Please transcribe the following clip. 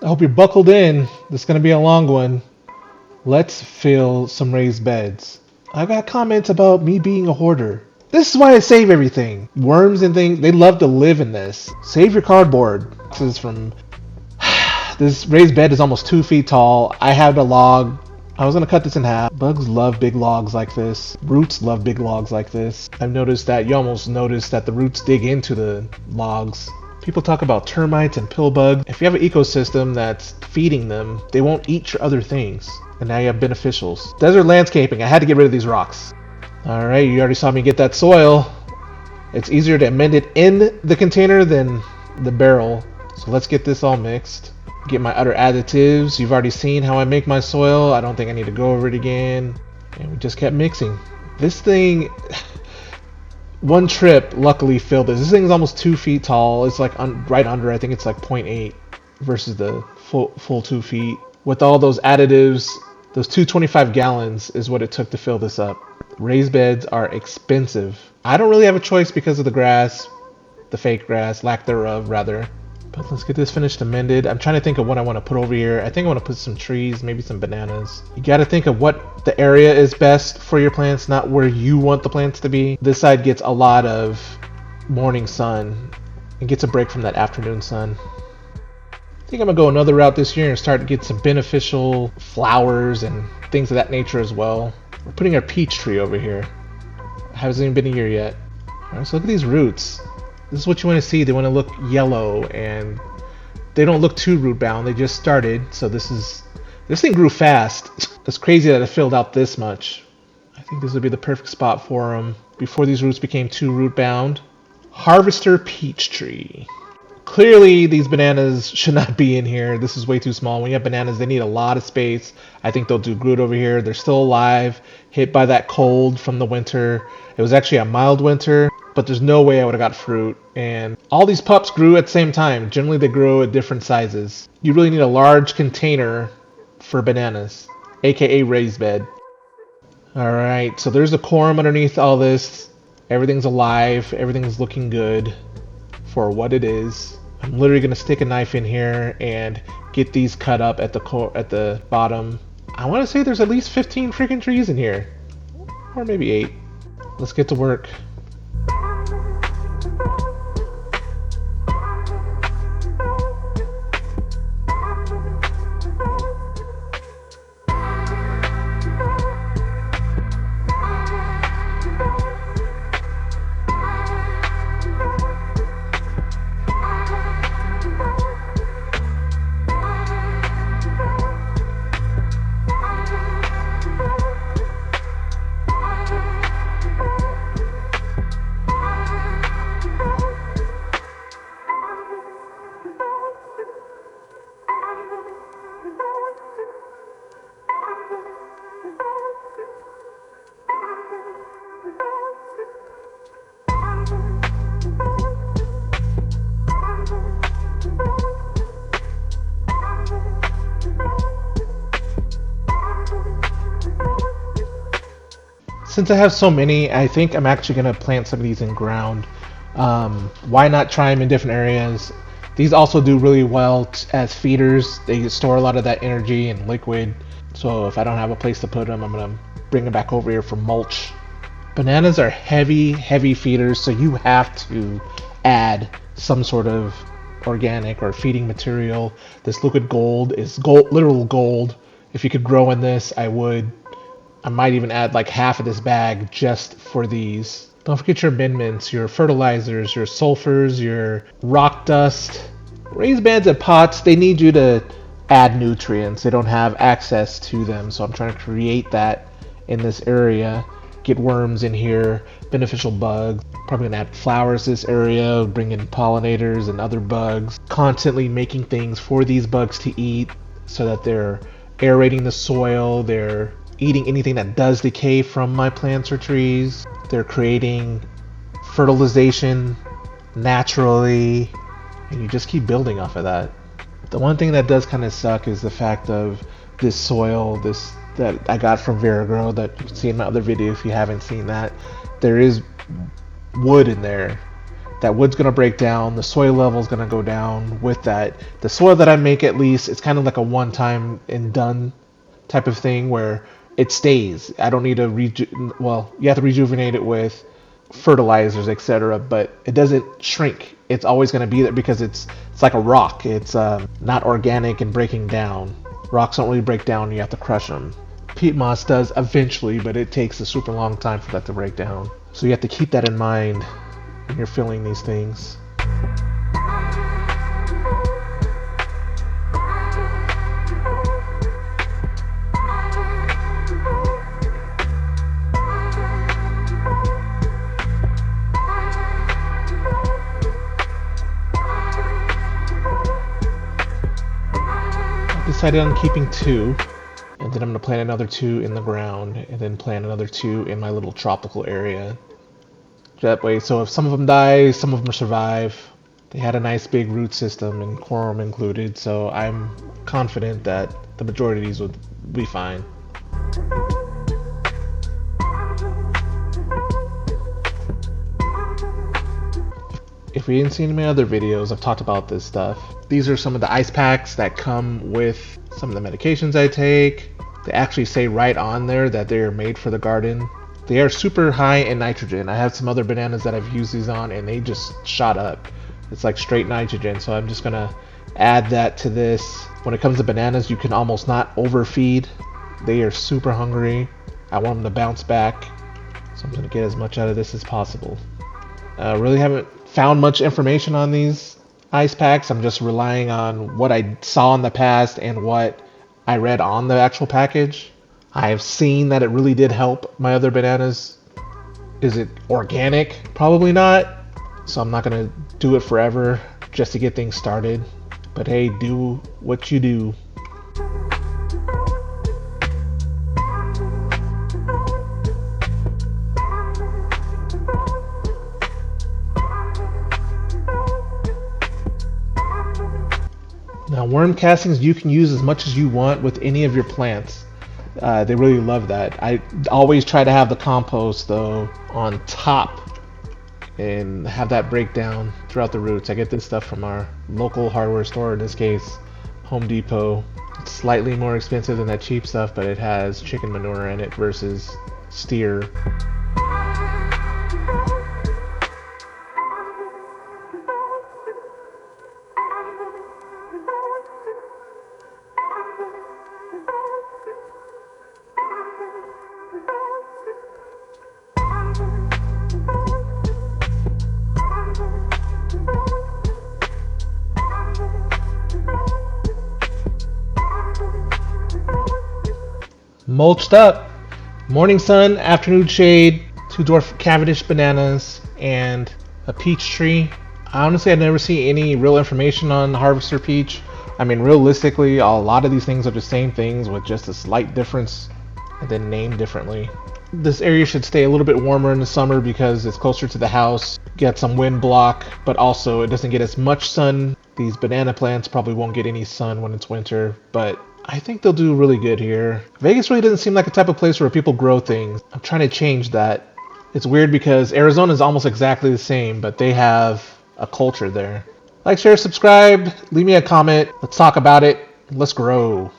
I hope you're buckled in. This is going to be a long one. Let's fill some raised beds. I got comments about me being a hoarder. This is why I save everything. Worms and things, they love to live in this. Save your cardboard. This is from... This raised bed is almost 2 feet tall. I have a log. I was going to cut this in half. Bugs love big logs like this. Roots love big logs like this. I've noticed that you almost notice that the roots dig into the logs. People talk about termites and pill bugs. If you have an ecosystem that's feeding them, they won't eat your other things. And now you have beneficials. Desert landscaping. I had to get rid of these rocks. Alright, you already saw me get that soil. It's easier to amend it in the container than the barrel. So let's get this all mixed. Get my other additives. You've already seen how I make my soil. I don't think I need to go over it again. And we just kept mixing. This thing... One trip luckily filled this. This thing's almost 2 feet tall. It's like right under, I think it's like 0.8 versus the full 2 feet. With all those additives, those 225 gallons is what it took to fill this up. Raised beds are expensive. I don't really have a choice because of the grass, the fake grass, lack thereof rather. But let's get this finished amended. I'm trying to think of what I want to put over here. I think I want to put some trees, maybe some bananas. You got to think of what the area is best for your plants, not where you want the plants to be. This side gets a lot of morning sun and gets a break from that afternoon sun. I think I'm going to go another route this year and start to get some beneficial flowers and things of that nature as well. We're putting our peach tree over here. It hasn't even been a year yet. All right, so look at these roots. This is what you want to see. They want to look yellow and they don't look too root bound. They just started. So this thing grew fast. It's crazy that it filled out this much. I think this would be the perfect spot for them before these roots became too root bound. Harvester peach tree. Clearly these bananas should not be in here. This is way too small. When you have bananas, they need a lot of space. I think they'll do good over here. They're still alive, hit by that cold from the winter. It was actually a mild winter, but there's no way I would have got fruit. And all these pups grew at the same time. Generally they grow at different sizes. You really need a large container for bananas, aka raised bed. Alright, so there's a quorum underneath all this. Everything's alive, everything's looking good for what it is. I'm literally gonna stick a knife in here and get these cut up at the bottom. I want to say there's at least 15 freaking trees in here, or maybe 8. Let's get to work. Since I have so many, I think I'm actually going to plant some of these in ground. Why not try them in different areas? These also do really well as feeders. They store a lot of that energy and liquid. So if I don't have a place to put them, I'm going to bring them back over here for mulch. Bananas are heavy feeders, so you have to add some sort of organic or feeding material. This liquid gold is gold, literal gold. If you could grow in this, I would. I might even add like half of this bag just for these. Don't forget your amendments, your fertilizers, your sulfurs, your rock dust. Raised beds and pots, they need you to add nutrients. They don't have access to them, so I'm trying to create that in this area. Get worms in here, beneficial bugs. Probably gonna add flowers to this area, bring in pollinators and other bugs. Constantly making things for these bugs to eat so that they're aerating the soil, they're eating anything that does decay from my plants or trees. They're creating fertilization naturally, and you just keep building off of that. The one thing that does kind of suck is the fact of this soil, that I got from Verigrow that you can see in my other video if you haven't seen that. There is wood in there that wood's gonna break down, the soil level's gonna go down with that. The soil that I make, at least, it's kind of like a one-time and done type of thing where it stays. I don't need to well, you have to rejuvenate it with fertilizers, etc., but it doesn't shrink. It's always going to be there because it's like a rock. It's not organic and breaking down. Rocks don't really break down. You have to crush them. Peat moss does eventually, but it takes a super long time for that to break down. So you have to keep that in mind when you're filling these things. Decided on keeping 2, and then I'm going to plant another 2 in the ground, and then plant another 2 in my little tropical area. That way, so if some of them die, some of them survive. They had a nice big root system, and quorum included, so I'm confident that the majority of these would be fine. If we didn't see any of my other videos, I've talked about this stuff. These are some of the ice packs that come with some of the medications I take. They actually say right on there that they are made for the garden. They are super high in nitrogen. I have some other bananas that I've used these on and they just shot up. It's like straight nitrogen, so I'm just gonna add that to this. When it comes to bananas, you can almost not overfeed. They are super hungry. I want them to bounce back, so I'm gonna get as much out of this as possible. Really haven't found much information on these ice packs. I'm just relying on what I saw in the past and what I read on the actual package. I have seen that it really did help my other bananas. Is it organic? Probably not. So I'm not gonna do it forever just to get things started. But hey, do what you do. Now, worm castings you can use as much as you want with any of your plants. They really love that. I always try to have the compost though on top and have that break down throughout the roots. I get this stuff from our local hardware store, in this case Home Depot. It's slightly more expensive than that cheap stuff, but it has chicken manure in it versus steer. Mulched up. Morning sun, afternoon shade, 2 dwarf Cavendish bananas, and a peach tree. Honestly, I've never seen any real information on harvester peach. I mean, realistically, a lot of these things are the same things with just a slight difference and then named differently. This area should stay a little bit warmer in the summer because it's closer to the house, get some wind block, but also it doesn't get as much sun. These banana plants probably won't get any sun when it's winter, but I think they'll do really good here. Vegas really doesn't seem like a type of place where people grow things. I'm trying to change that. It's weird because Arizona is almost exactly the same, but they have a culture there. Like, share, subscribe, leave me a comment. Let's talk about it. Let's grow.